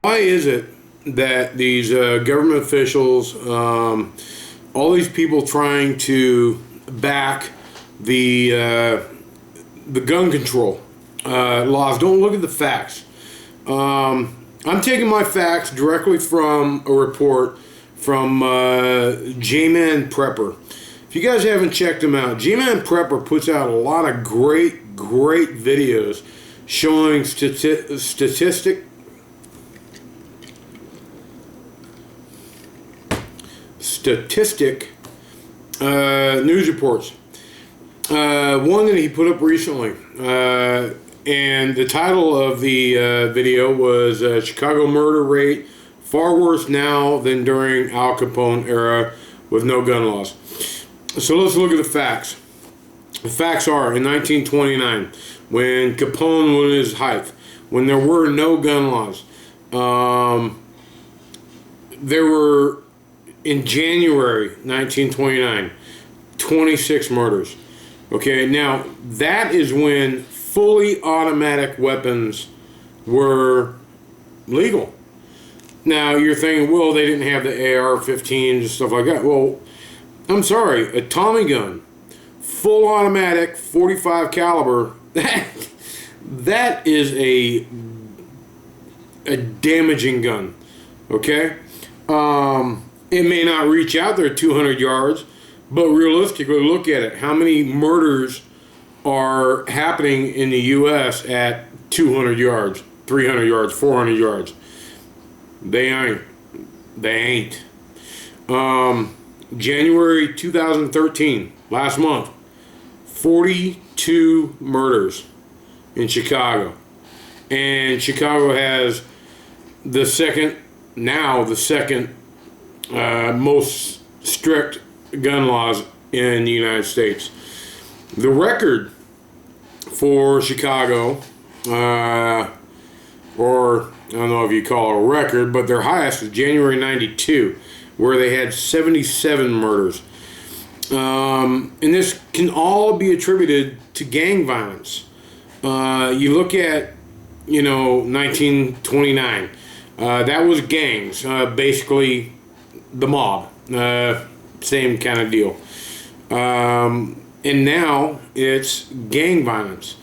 Why is it that these government officials, all these people trying to back the gun control laws, don't look at the facts? I'm taking my facts directly from a report from J-Man Prepper. If you guys haven't checked him out, J-Man Prepper puts out a lot of great videos showing statistic news reports. One that he put up recently, and the title of the video was Chicago murder rate far worse now than during Al Capone era with no gun laws. So let's look at the facts. The facts are, in 1929, when Capone was in his height, when there were no gun laws, there were, in January 1929, 26 murders. Okay, now that is when fully automatic weapons were legal. Now you're thinking, well, they didn't have the AR-15s and stuff like that. Well, I'm sorry, a Tommy gun, full automatic, 45 caliber, that is a damaging gun. Okay, it may not reach out there 200 yards, but realistically, look at it. How many murders are happening in the U.S. at 200 yards, 300 yards, 400 yards? They ain't. January 2013, last month, 42 murders in Chicago. And Chicago has the second most strict gun laws in the United States. The record for Chicago, or I don't know if you call it a record, but their highest was January 92, where they had 77 murders. And this can all be attributed to gang violence. You look at, 1929. That was gangs, basically the mob. Same kind of deal. And now it's gang violence.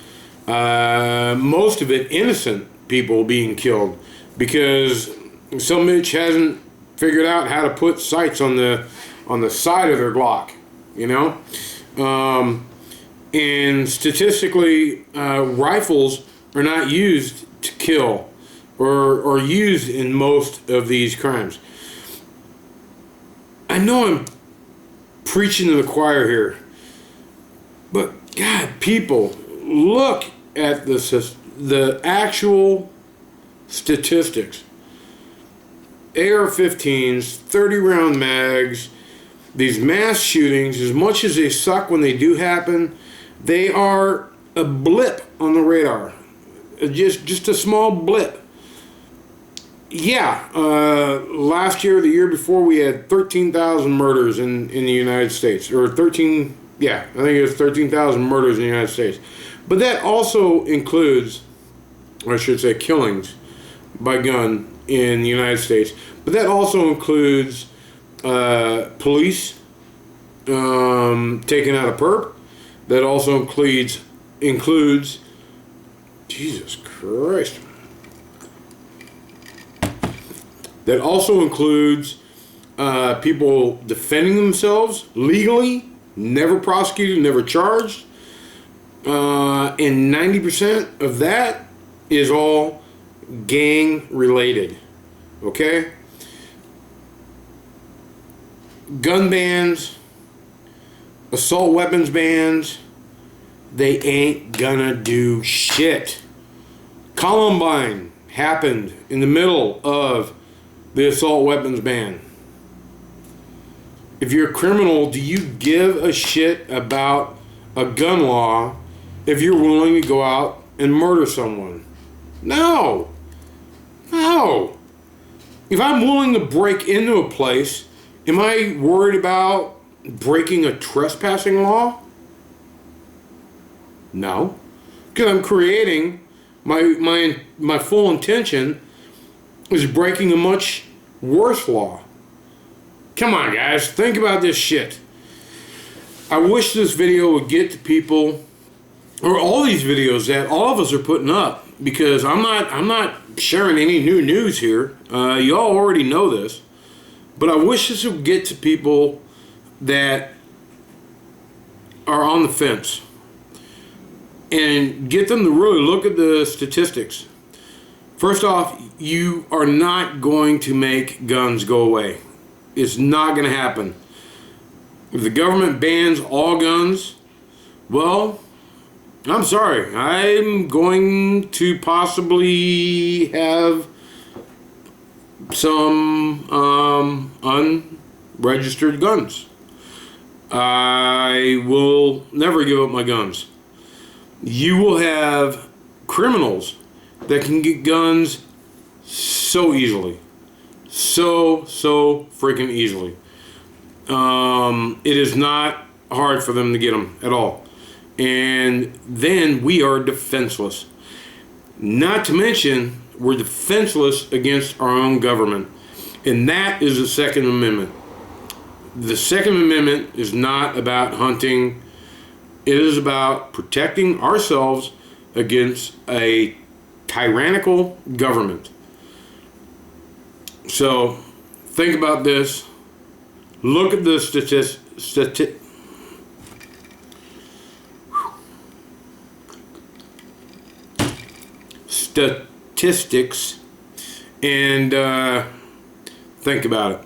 Most of it innocent people being killed because some bitch hasn't figured out how to put sights on the side of their Glock, and statistically, rifles are not used to kill or used in most of these crimes. I know I'm preaching to the choir here, but God, people, look at the actual statistics. AR-15s, 30-round mags, these mass shootings, as much as they suck when they do happen, they are a blip on the radar. Just a small blip. Yeah, last year, the year before, we had 13,000 murders in the United States. I think it was 13,000 murders in the United States. But that also includes, or I should say, killings by gun in the United States. But that also includes police taking out a perp. That also includes Jesus Christ. That also includes people defending themselves legally, never prosecuted, never charged. And 90% of that is all gang related. Okay? Gun bans, assault weapons bans, they ain't gonna do shit. Columbine happened in the middle of the assault weapons ban. If you're a criminal, do you give a shit about a gun law if you're willing to go out and murder someone? No. If I'm willing to break into a place, am I worried about breaking a trespassing law? No. Because I'm creating my full intention is breaking a much worse law. Come on, guys, think about this shit. I wish this video would get to people, or all these videos that all of us are putting up, because I'm not sharing any new news here. Y'all already know this, but I wish this would get to people that are on the fence and get them to really look at the statistics. First off, you are not going to make guns go away. It's not going to happen. If the government bans all guns, well, I'm sorry. I'm going to possibly have some unregistered guns. I will never give up my guns. You will have criminals that can get guns so easily. So freaking easily. It is not hard for them to get them at all. And then we are defenseless. Not to mention, we're defenseless against our own government. And that is the Second Amendment. The Second Amendment is not about hunting. It is about protecting ourselves against a tyrannical government. So, think about this. Look at the statistics and think about it.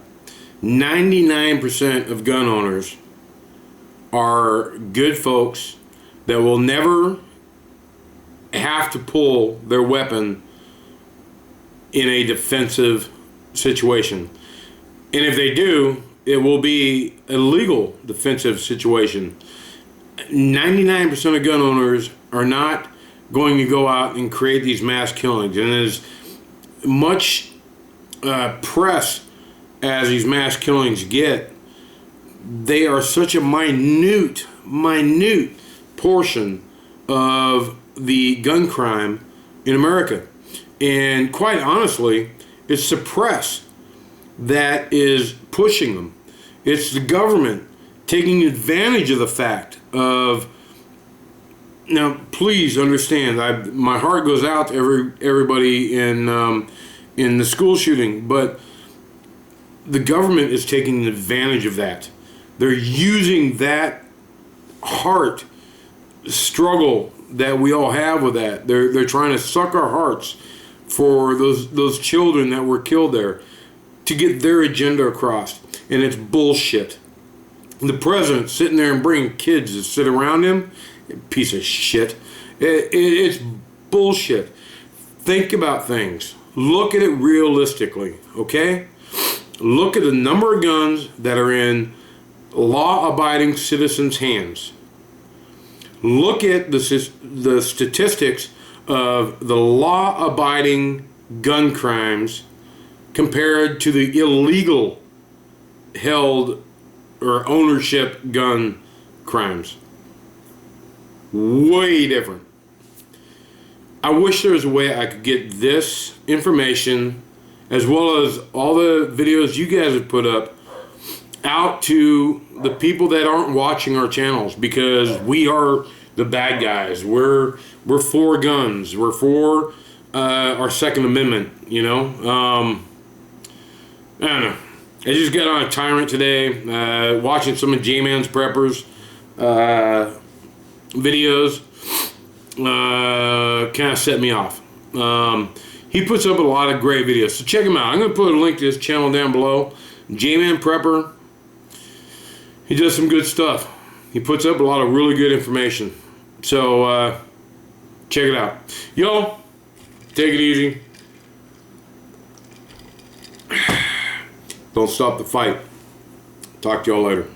99% of gun owners are good folks that will never have to pull their weapon in a defensive situation. And if they do, it will be a legal defensive situation. 99% of gun owners are not going to go out and create these mass killings. And as much press as these mass killings get, they are such a minute portion of the gun crime in America. And quite honestly, it's the press that is pushing them. It's the government taking advantage of the fact of. Now, please understand, my heart goes out to everybody in the school shooting, but the government is taking advantage of that. They're using that heart struggle that we all have with that. They're trying to suck our hearts for those children that were killed there to get their agenda across, and it's bullshit. The president sitting there and bringing kids to sit around him, piece of shit. It's bullshit. Think about things. Look at it realistically, okay? Look at the number of guns that are in law-abiding citizens' hands. Look at the statistics of the law-abiding gun crimes compared to the illegal held or ownership gun crimes. Way different. I wish there was a way I could get this information, as well as all the videos you guys have put up, out to the people that aren't watching our channels, because we are the bad guys. We're for guns. We're for our Second Amendment, you know? I don't know. I just got on a tyrant today, watching some of J-Man's Preppers videos. Kind of set me off. He puts up a lot of great videos, so check him out. I'm going to put a link to his channel down below. J-Man Prepper. He does some good stuff. He puts up a lot of really good information. So, check it out. Y'all, take it easy. Don't stop the fight. Talk to y'all later.